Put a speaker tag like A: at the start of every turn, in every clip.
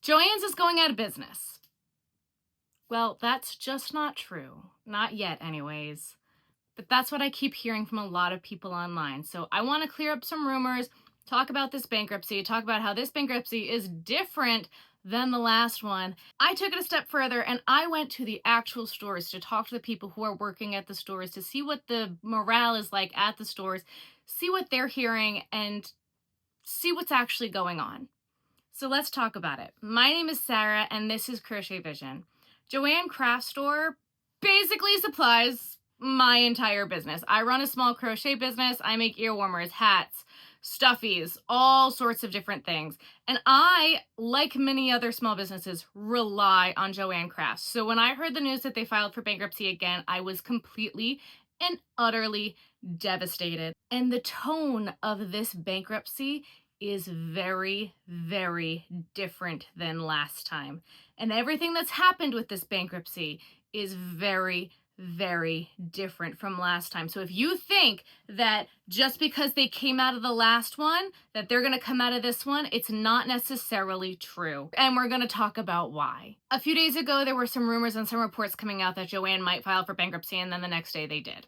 A: Joann's is going out of business. Well, that's just not true. Not yet, anyways. But that's what I keep hearing from a lot of people online. So I want to clear up some rumors, talk about this bankruptcy, talk about how this bankruptcy is different than the last one. I took it a step further and I went to the actual stores to talk to the people who are working at the stores to see what the morale is like at the stores, see what they're hearing, and see what's actually going on. So let's talk about it. My name is Sarah and this is Crochet Vision. Joann Craft Store basically supplies my entire business. I run a small crochet business. I make ear warmers, hats, stuffies, all sorts of different things. And I, like many other small businesses, rely on Joann Crafts. So when I heard the news that they filed for bankruptcy again, I was completely and utterly devastated. And the tone of this bankruptcy is very, very different than last time. And everything that's happened with this bankruptcy is very, very different from last time. So if you think that just because they came out of the last one, that they're going to come out of this one, it's not necessarily true. And we're going to talk about why. A few days ago, there were some rumors and some reports coming out that Joann might file for bankruptcy, and then the next day they did.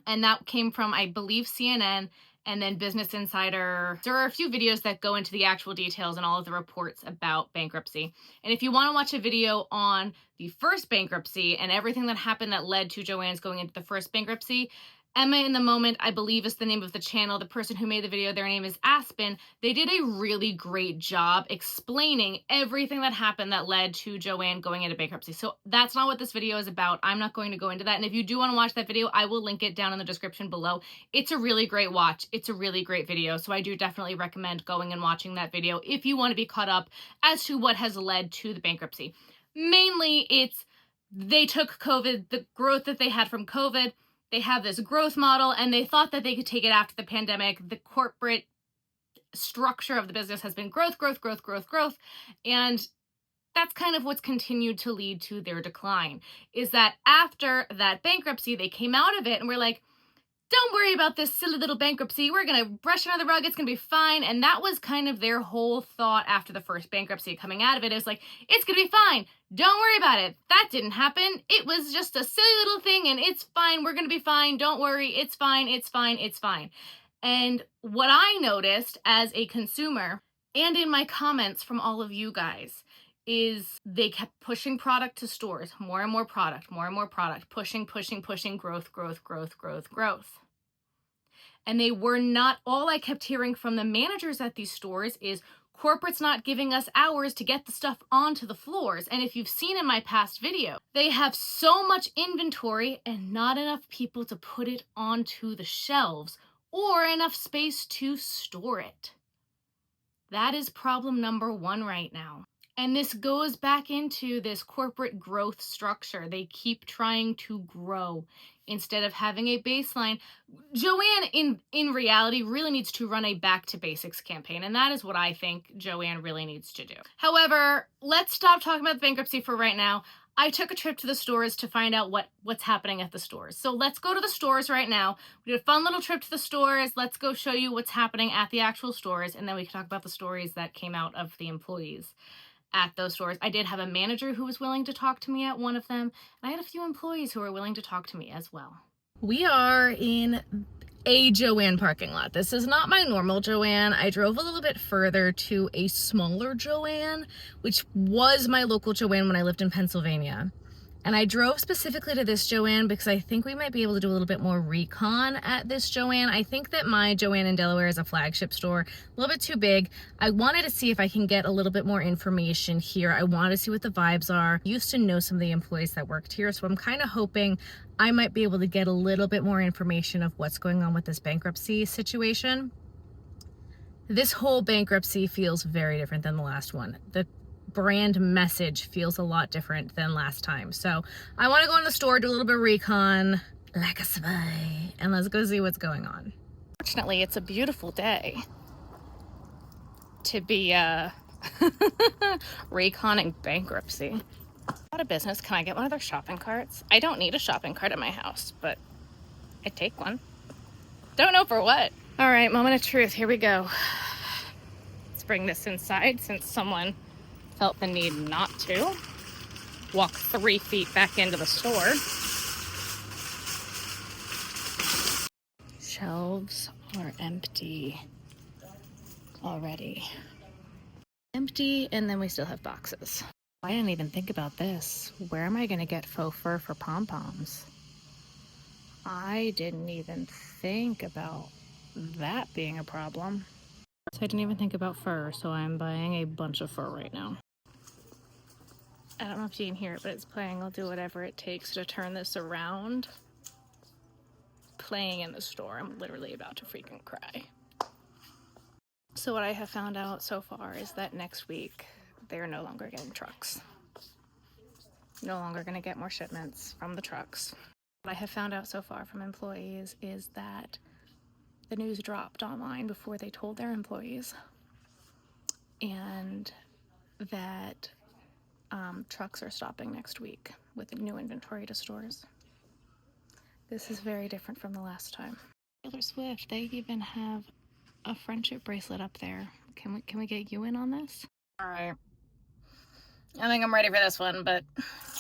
A: And that came from, I believe, CNN and then Business Insider. There are a few videos that go into the actual details and all of the reports about bankruptcy. And if you want to watch a video on the first bankruptcy and everything that happened that led to Joann's going into the first bankruptcy, Emma in the Moment, I believe, is the name of the channel. The person who made the video, their name is Aspen. They did a really great job explaining everything that happened that led to Joann going into bankruptcy. So that's not what this video is about. I'm not going to go into that. And if you do want to watch that video, I will link it down in the description below. It's a really great watch. It's a really great video. So I do definitely recommend going and watching that video if you want to be caught up as to what has led to the bankruptcy. Mainly, it's they took COVID, the growth that they had from COVID. They have this growth model and they thought that they could take it after the pandemic. The corporate structure of the business has been growth, growth, growth, growth, growth. And that's kind of what's continued to lead to their decline, is that after that bankruptcy, they came out of it and were like, don't worry about this silly little bankruptcy. We're going to brush it under the rug. It's going to be fine. And that was kind of their whole thought after the first bankruptcy. Coming out of it is like, it's going to be fine. Don't worry about it. That didn't happen. It was just a silly little thing and it's fine. We're going to be fine. Don't worry. It's fine. It's fine. It's fine. And what I noticed as a consumer and in my comments from all of you guys is they kept pushing product to stores, more and more product, pushing, pushing, pushing, growth, growth, growth, growth, growth. And they were not, all I kept hearing from the managers at these stores is corporate's not giving us hours to get the stuff onto the floors. And if you've seen in my past video, they have so much inventory and not enough people to put it onto the shelves or enough space to store it. That is problem number one right now. And this goes back into this corporate growth structure. They keep trying to grow instead of having a baseline. Joann, in reality, really needs to run a back to basics campaign. And that is what I think Joann really needs to do. However, let's stop talking about the bankruptcy for right now. I took a trip to the stores to find out what's happening at the stores. So let's go to the stores right now. We did a fun little trip to the stores. Let's go show you what's happening at the actual stores. And then we can talk about the stories that came out of the employees at those stores. I did have a manager who was willing to talk to me at one of them, and I had a few employees who were willing to talk to me as well. We are in a Joann parking lot. This is not my normal Joann. I drove a little bit further to a smaller Joann, which was my local Joann when I lived in Pennsylvania. And I drove specifically to this Joann because I think we might be able to do a little bit more recon at this Joann. I think that my Joann in Delaware is a flagship store, a little bit too big. I wanted to see if I can get a little bit more information here. I wanted to see what the vibes are. I used to know some of the employees that worked here, so I'm kind of hoping I might be able to get a little bit more information of what's going on with this bankruptcy situation. This whole bankruptcy feels very different than the last one. The brand message feels a lot different than last time. So I want to go in the store, do a little bit of recon like a spy, and let's go see what's going on. Fortunately, it's a beautiful day to be reconning bankruptcy. Out of business. Can I get one of their shopping carts? I don't need a shopping cart at my house, but I'd take one. Don't know for what. All right, moment of truth. Here we go. Let's bring this inside since someone felt the need not to walk 3 feet back into the store. Shelves are empty already. Empty, and then we still have boxes. I didn't even think about this. Where am I gonna get faux fur for pom-poms? I didn't even think about that being a problem. So I didn't even think about fur, so I'm buying a bunch of fur right now. I don't know if you can hear it, but it's playing I'll do whatever it takes to turn this around. Playing in the store. I'm literally about to freaking cry. So what I have found out so far is that next week they're no longer getting trucks. No longer going to get more shipments from the trucks. What I have found out so far from employees is that the news dropped online before they told their employees, and that trucks are stopping next week with new inventory to stores. This is very different from the last time. Taylor Swift, they even have a friendship bracelet up there. Can we get you in on this? All right. I think I'm ready for this one, but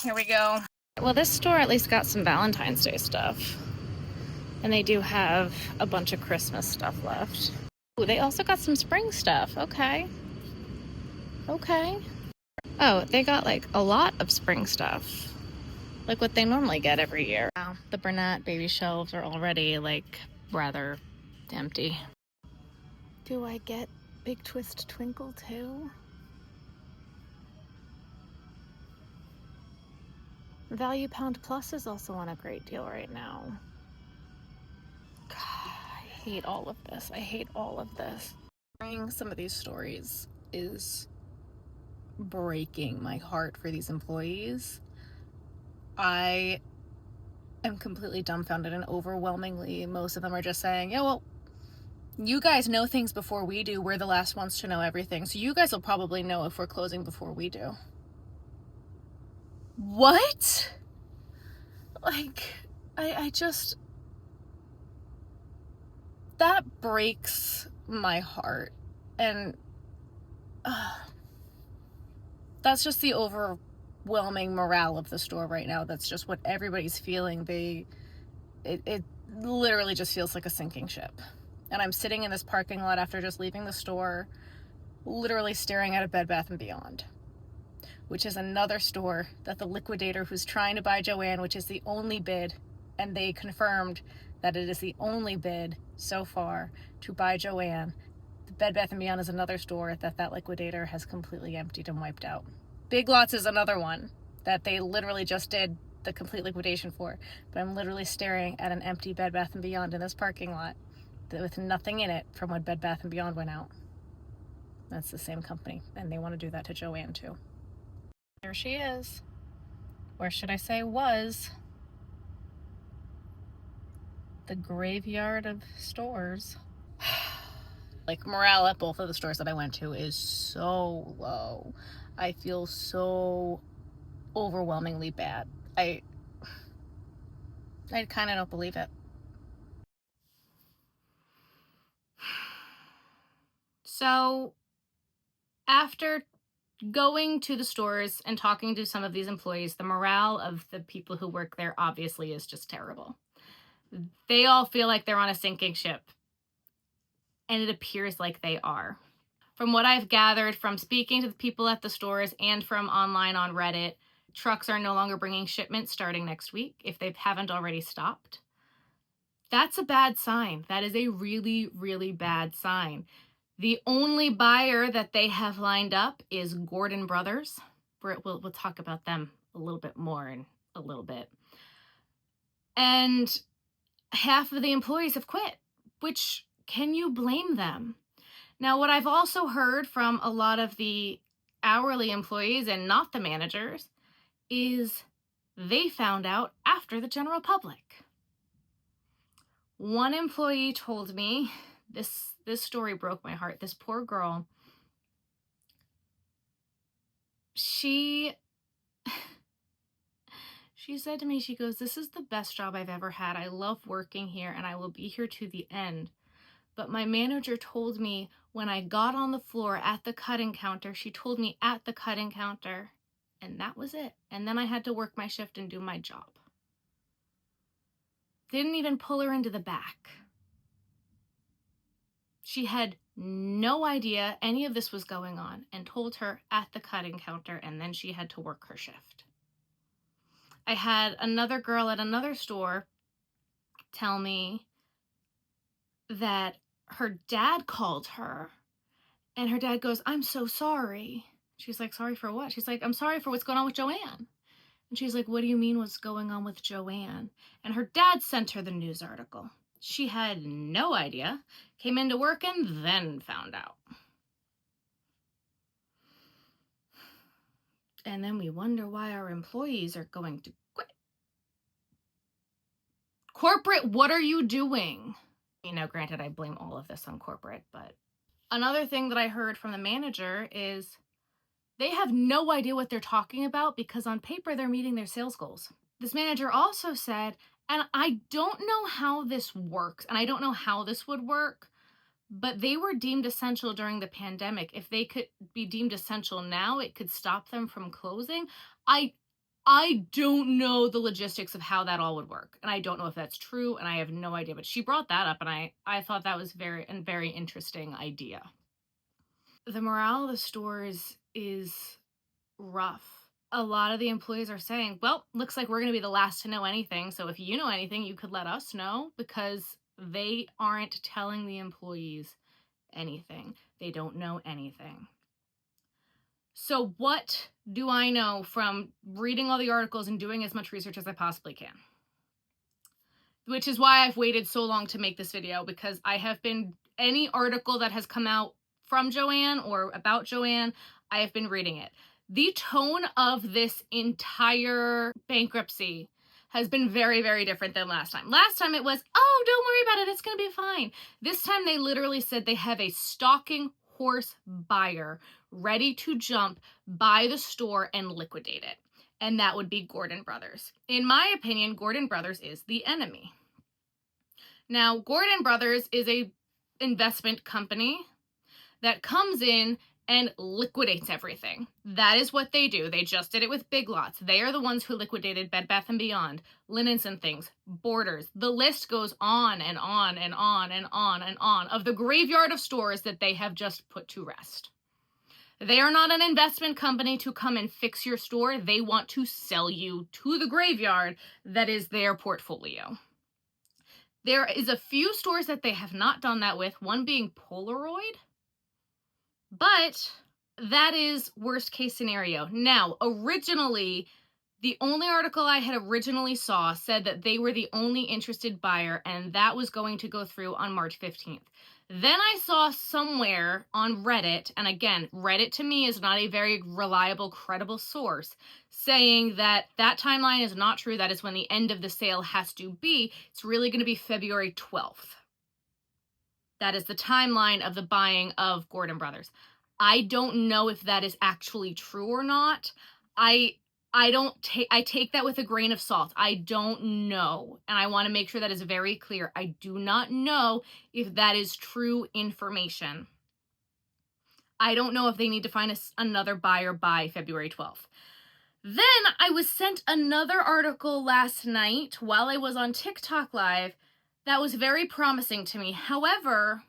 A: here we go. Well, this store at least got some Valentine's Day stuff. And they do have a bunch of Christmas stuff left. Ooh, they also got some spring stuff. Okay. Okay. Oh, they got like a lot of spring stuff. Like what they normally get every year. Wow, the Bernat baby shelves are already like rather empty. Do I get Big Twist Twinkle too? Value Pound Plus is also on a great deal right now. God, I hate all of this. I hate all of this. Hearing some of these stories is breaking my heart for these employees. I am completely dumbfounded, and overwhelmingly most of them are just saying, yeah, well, you guys know things before we do. We're the last ones to know everything, so you guys will probably know if we're closing before we do. What? Like, I just, that breaks my heart. And that's just the overwhelming morale of the store right now. That's just what everybody's feeling. It literally just feels like a sinking ship. And I'm sitting in this parking lot after just leaving the store, literally staring at a Bed Bath & Beyond, which is another store that the liquidator who's trying to buy Joann, which is the only bid, and they confirmed that it is the only bid so far to buy Joann. The Bed Bath & Beyond is another store that liquidator has completely emptied and wiped out. Big Lots is another one that they literally just did the complete liquidation for. But I'm literally staring at an empty Bed Bath & Beyond in this parking lot with nothing in it from when Bed Bath & Beyond went out. That's the same company, and they want to do that to Joann too. There she is. Or should I say was. The graveyard of stores. Like, morale at both of the stores that I went to is so low. I feel so overwhelmingly bad. I kind of don't believe it. So after going to the stores and talking to some of these employees, the morale of the people who work there obviously is just terrible. They all feel like they're on a sinking ship, and it appears like they are. From what I've gathered from speaking to the people at the stores and from online on Reddit, trucks are no longer bringing shipments starting next week if they haven't already stopped. That's a bad sign. That is a really, really bad sign. The only buyer that they have lined up is Gordon Brothers. We'll talk about them a little bit more in a little bit. And half of the employees have quit, which, can you blame them? Now, what I've also heard from a lot of the hourly employees and not the managers is they found out after the general public. One employee told me, this story broke my heart. This poor girl, she said to me, she goes, "This is the best job I've ever had. I love working here and I will be here to the end. But my manager told me When I got on the floor at the cutting counter, she told me at the cutting counter, and that was it. And then I had to work my shift and do my job. Didn't even pull her into the back. She had no idea any of this was going on and told her at the cutting counter, and then she had to work her shift. I had another girl at another store tell me that her dad called her, and her dad goes, "I'm so sorry." She's like, "Sorry for what?" She's like, "I'm sorry for what's going on with Joann." And she's like, "What do you mean what's going on with Joann?" And her dad sent her the news article. She had no idea, came into work, and then found out. And then we wonder why our employees are going to quit. Corporate, what are you doing? Granted, I blame all of this on corporate, but another thing that I heard from the manager is they have no idea what they're talking about because on paper they're meeting their sales goals. This manager also said, and I don't know how this works, and I don't know how this would work, but they were deemed essential during the pandemic. If they could be deemed essential now, it could stop them from closing. I don't know the logistics of how that all would work, and I don't know if that's true, and I have no idea. But she brought that up, and I thought that was very interesting idea. The morale of the stores is rough. A lot of the employees are saying, well, looks like we're going to be the last to know anything. So if you know anything, you could let us know, because they aren't telling the employees anything. They don't know anything. So what do I know from reading all the articles and doing as much research as I possibly can? Which is why I've waited so long to make this video, because I have been, any article that has come out from Joann or about Joann, I have been reading it. The tone of this entire bankruptcy has been very, very different than last time. Last time it was, oh, don't worry about it, it's going to be fine. This time they literally said they have a stalking horse buyer ready to jump, buy the store, and liquidate it. And that would be Gordon Brothers. In my opinion, Gordon Brothers is the enemy. Now, Gordon Brothers is a investment company that comes in and liquidates everything. That is what they do. They just did it with Big Lots. They are the ones who liquidated Bed Bath & Beyond, Linens and Things, Borders. The list goes on and on and on and on and on of the graveyard of stores that they have just put to rest. They are not an investment company to come and fix your store. They want to sell you to the graveyard that is their portfolio. There is a few stores that they have not done that with, one being Polaroid, but that is worst case scenario. Now, originally, the only article I had originally saw said that they were the only interested buyer, and that was going to go through on March 15th. Then I saw somewhere on Reddit, and again, Reddit to me is not a very reliable, credible source, saying that that timeline is not true. That is when the end of the sale has to be. It's really going to be February 12th. That is the timeline of the buying of Gordon Brothers. I don't know if that is actually true or not. I take that with a grain of salt. I don't know. And I want to make sure that is very clear. I do not know if that is true information. I don't know if they need to find another buyer by February 12th. Then I was sent another article last night while I was on TikTok Live that was very promising to me. However,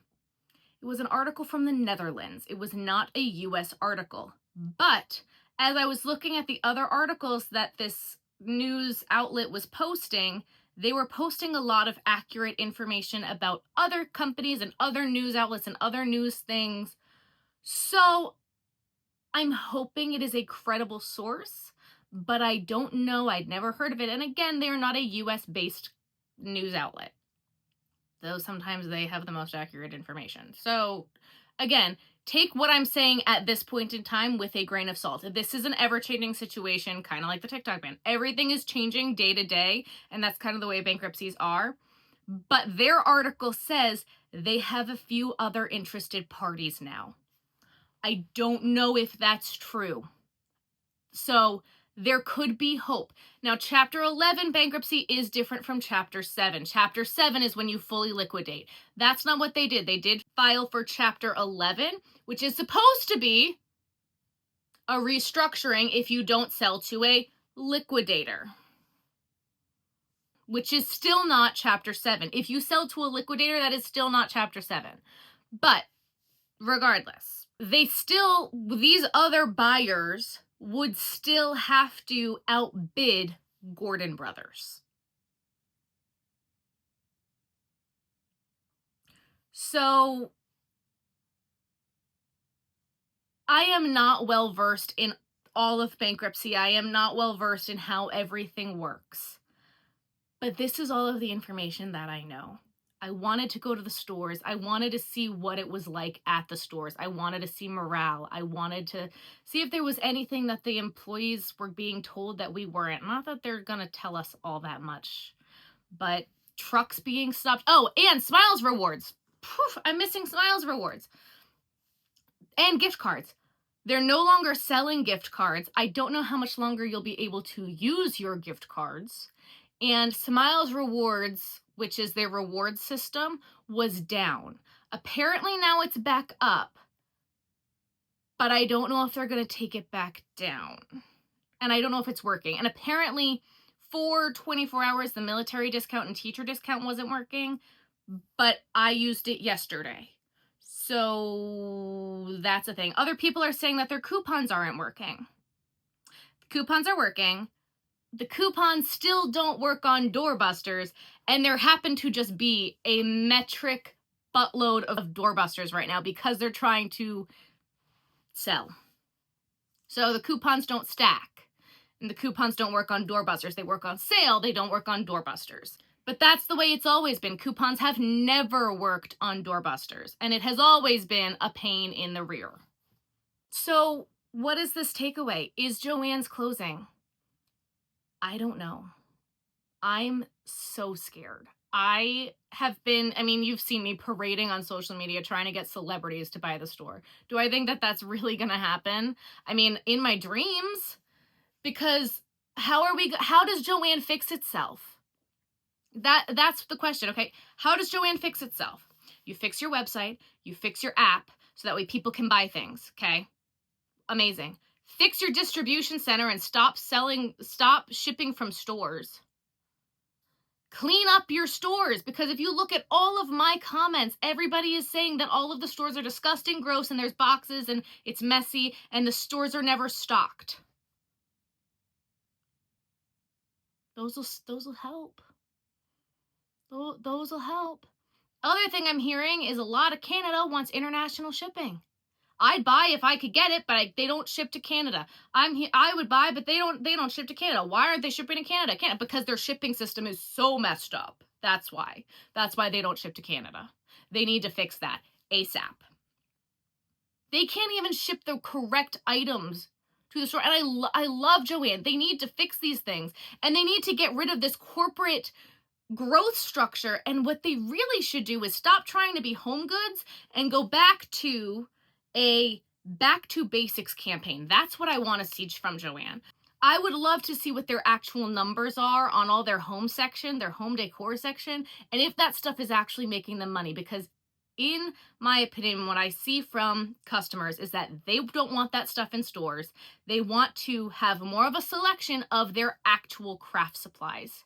A: it was an article from the Netherlands. It was not a US article. But as I was looking at the other articles that this news outlet was posting, they were posting a lot of accurate information about other companies and other news outlets and other news things. So I'm hoping it is a credible source, but I don't know. I'd never heard of it. And again, they're not a US-based news outlet, though sometimes they have the most accurate information. So again, take what I'm saying at this point in time with a grain of salt. This is an ever-changing situation, kind of like the TikTok ban. Everything is changing day to day, and that's kind of the way bankruptcies are. But their article says they have a few other interested parties now. I don't know if that's true. So There could be hope. Now, Chapter 11 bankruptcy is different from Chapter 7. Chapter 7 is when you fully liquidate. That's not what they did. They did file for Chapter 11, which is supposed to be a restructuring if you don't sell to a liquidator, which is still not Chapter 7. If you sell to a liquidator, that is still not Chapter 7. But regardless, these other buyers would still have to outbid Gordon Brothers. So I am not well versed in all of bankruptcy. I am not well versed in how everything works. But this is all of the information that I know. I wanted to go to the stores. I wanted to see what it was like at the stores. I wanted to see morale. I wanted to see if there was anything that the employees were being told that we weren't. Not that they're going to tell us all that much, but trucks being stopped. Oh, and Smiles rewards. Poof, I'm missing Smiles rewards. And gift cards. They're no longer selling gift cards. I don't know how much longer you'll be able to use your gift cards. And Smiles rewards, which is their reward system, was down. Apparently now it's back up, but I don't know if they're going to take it back down. And I don't know if it's working. And apparently for 24 hours, the military discount and teacher discount wasn't working, but I used it yesterday. So that's a thing. Other people are saying that their coupons aren't working. The coupons are working. The coupons still don't work on doorbusters, and there happen to just be a metric buttload of doorbusters right now because they're trying to sell. So the coupons don't stack, and the coupons don't work on doorbusters. They work on sale, they don't work on doorbusters. But that's the way it's always been. Coupons have never worked on doorbusters, and it has always been a pain in the rear. So what is this takeaway? Is Joann's closing? I don't know. I'm so scared. You've seen me parading on social media trying to get celebrities to buy the store. Do I think that that's really going to happen? In my dreams, because how does Joann fix itself? That's the question, okay? How does Joann fix itself? You fix your website, you fix your app, so that way people can buy things, okay? Amazing. Fix your distribution center and stop shipping from stores. Clean up your stores, because if you look at all of my comments, everybody is saying that all of the stores are disgusting, gross, and there's boxes and it's messy and the stores are never stocked. Those will help. Those will help. Other thing I'm hearing is a lot of Canada wants international shipping. I'd buy if I could get it, but they don't ship to Canada. I would buy, but they don't ship to Canada. Why aren't they shipping to Canada? Because their shipping system is so messed up. That's why. That's why they don't ship to Canada. They need to fix that ASAP. They can't even ship the correct items to the store. And I love Joann. They need to fix these things. And they need to get rid of this corporate growth structure. And what they really should do is stop trying to be home goods and go back to a back to basics campaign. That's what I want to see from Joann. I would love to see what their actual numbers are on all their home section, their home decor section, and if that stuff is actually making them money, because in my opinion, what I see from customers is that they don't want that stuff in stores. They want to have more of a selection of their actual craft supplies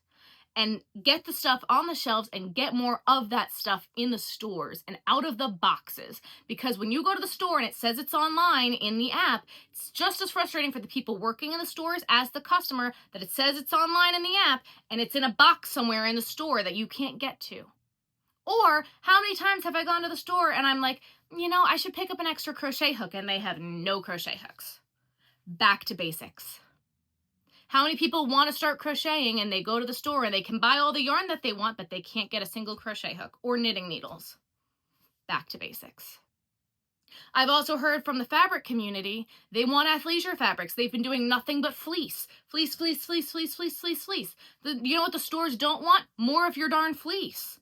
A: and get the stuff on the shelves and get more of that stuff in the stores and out of the boxes. Because when you go to the store and it says it's online in the app, it's just as frustrating for the people working in the stores as the customer that it says it's online in the app and it's in a box somewhere in the store that you can't get to. Or how many times have I gone to the store and I'm like, I should pick up an extra crochet hook, and they have no crochet hooks. Back to basics. How many people want to start crocheting and they go to the store and they can buy all the yarn that they want, but they can't get a single crochet hook or knitting needles? Back to basics. I've also heard from the fabric community, they want athleisure fabrics. They've been doing nothing but fleece. Fleece, fleece, fleece, fleece, fleece, fleece, fleece. You know what the stores don't want? More of your darn fleece.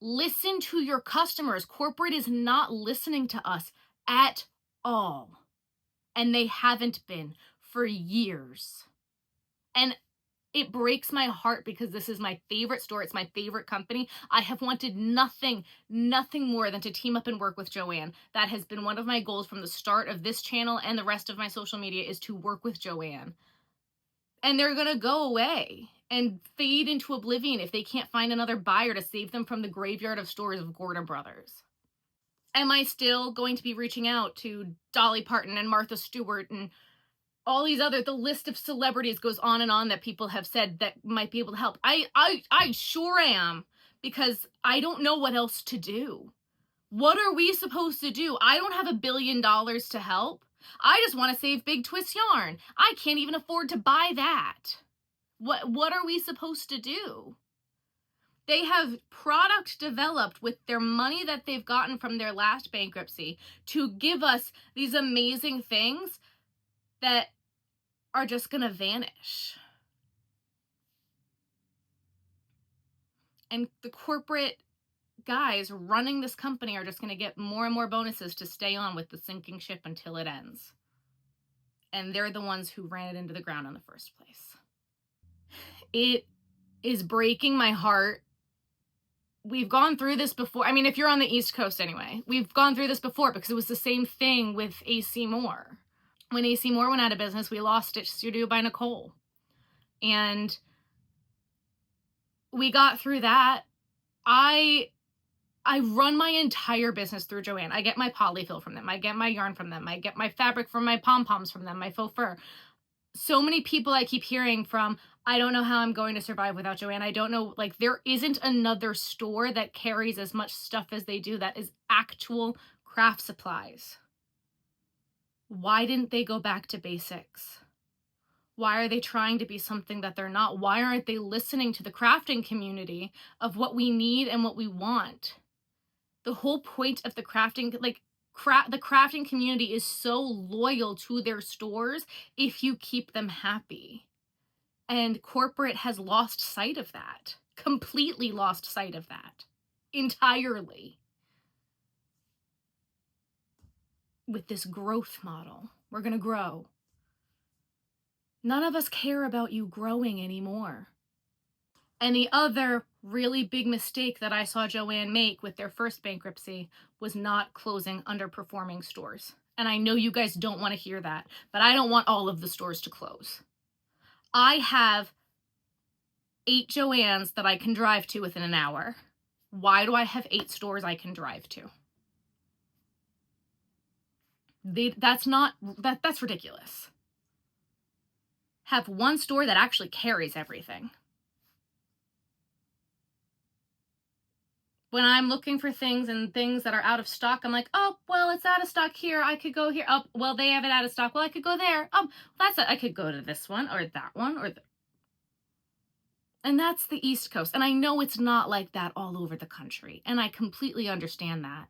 A: Listen to your customers. Corporate is not listening to us at all. And they haven't been for years. And it breaks my heart because this is my favorite store. It's my favorite company. I have wanted nothing more than to team up and work with Joann. That has been one of my goals from the start of this channel and the rest of my social media, is to work with Joann. And they're going to go away and fade into oblivion if they can't find another buyer to save them from the graveyard of stores of Gordon Brothers. Am I still going to be reaching out to Dolly Parton and Martha Stewart and all these other, the list of celebrities goes on and on that people have said that might be able to help? I sure am, because I don't know what else to do. What are we supposed to do? I don't have $1 billion to help. I just want to save Big Twist yarn. I can't even afford to buy that. What are we supposed to do? They have product developed with their money that they've gotten from their last bankruptcy to give us these amazing things that are just going to vanish. And the corporate guys running this company are just going to get more and more bonuses to stay on with the sinking ship until it ends. And they're the ones who ran it into the ground in the first place. It is breaking my heart. We've gone through this before. I mean, if you're on the East Coast anyway, we've gone through this before because it was the same thing with AC Moore. When AC Moore went out of business, we lost Stitch Studio by Nicole. And we got through that. I run my entire business through Joann. I get my polyfill from them. I get my yarn from them. I get my fabric from my pom-poms from them, my faux fur. So many people I keep hearing from, I don't know how I'm going to survive without Joann. I don't know, like, there isn't another store that carries as much stuff as they do that is actual craft supplies. Why didn't they go back to basics? Why are they trying to be something that they're not? Why aren't they listening to the crafting community of what we need and what we want? The whole point of the crafting, like, the crafting community is so loyal to their stores if you keep them happy. And corporate has lost sight of that. Completely lost sight of that. Entirely. With this growth model. We're going to grow. None of us care about you growing anymore. And the other really big mistake that I saw Joann make with their first bankruptcy was not closing underperforming stores. And I know you guys don't want to hear that, but I don't want all of the stores to close. I have 8 Joanns that I can drive to within an hour. Why do I have 8 stores I can drive to? That's ridiculous. Have one store that actually carries everything. When I'm looking for things and things that are out of stock, I'm like, oh, well, it's out of stock here. I could go here. Oh, well, they have it out of stock. Well, I could go there. Oh, that's it. I could go to this one or that one or and that's the East Coast. And I know it's not like that all over the country. And I completely understand that.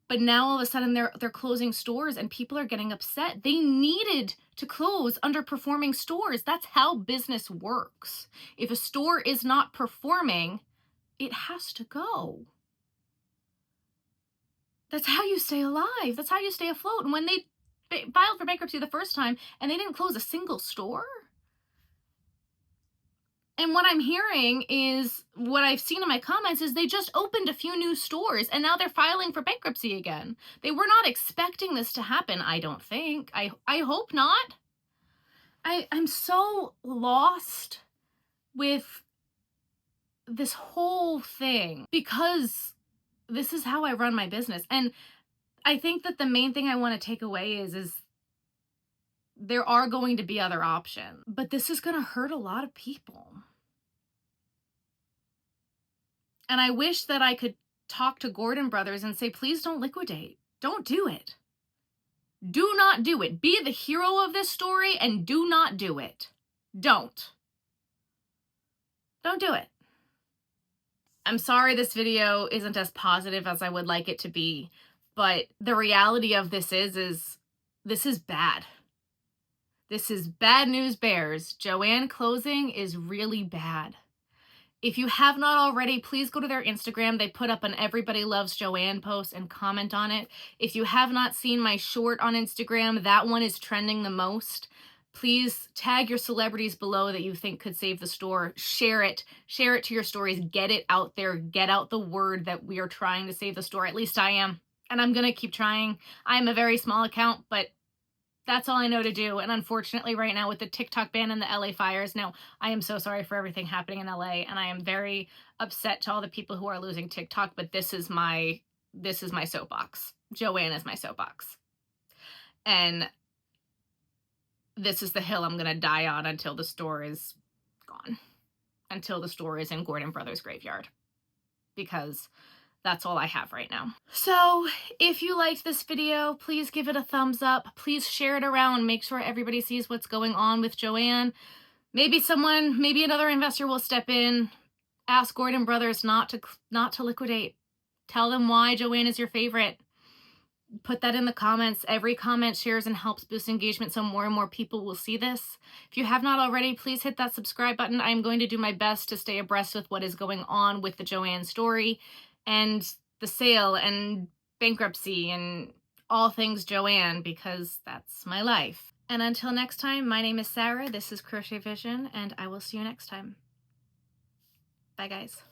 A: But now all of a sudden they're closing stores and people are getting upset. They needed to close underperforming stores. That's how business works. If a store is not performing, it has to go. That's how you stay alive. That's how you stay afloat. And when they filed for bankruptcy the first time and they didn't close a single store. And what I'm hearing is, what I've seen in my comments is they just opened a few new stores and now they're filing for bankruptcy again. They were not expecting this to happen, I don't think. I hope not. I'm so lost with this whole thing because this is how I run my business. And I think that the main thing I want to take away is there are going to be other options, but this is going to hurt a lot of people. And I wish that I could talk to Gordon Brothers and say, please don't liquidate. Don't do it. Do not do it. Be the hero of this story and do not do it. Don't. Don't do it. I'm sorry this video isn't as positive as I would like it to be, but the reality of this is this is bad. This is bad news bears. Joann closing is really bad. If you have not already, please go to their Instagram. They put up an Everybody Loves Joann post and comment on it. If you have not seen my short on Instagram, that one is trending the most. Please tag your celebrities below that you think could save the store. Share it to your stories. Get it out there. Get out the word that we are trying to save the store. At least I am. And I'm going to keep trying. I'm a very small account, but that's all I know to do. And unfortunately, right now with the TikTok ban and the LA fires, no, I am so sorry for everything happening in LA. And I am very upset to all the people who are losing TikTok, but this is my soapbox. Joann is my soapbox. And this is the hill I'm going to die on until the store is gone. Until the store is in Gordon Brothers graveyard. Because that's all I have right now. So if you liked this video, please give it a thumbs up. Please share it around. Make sure everybody sees what's going on with Joann. Maybe another investor will step in. Ask Gordon Brothers not to liquidate. Tell them why Joann is your favorite. Put that in the comments. Every comment shares and helps boost engagement so more and more people will see this. If you have not already, please hit that subscribe button. I'm going to do my best to stay abreast with what is going on with the Joann story and the sale and bankruptcy and all things Joann, because that's my life. And until next time, my name is Sarah. This is Crochet Vision, and I will see you next time. Bye, guys.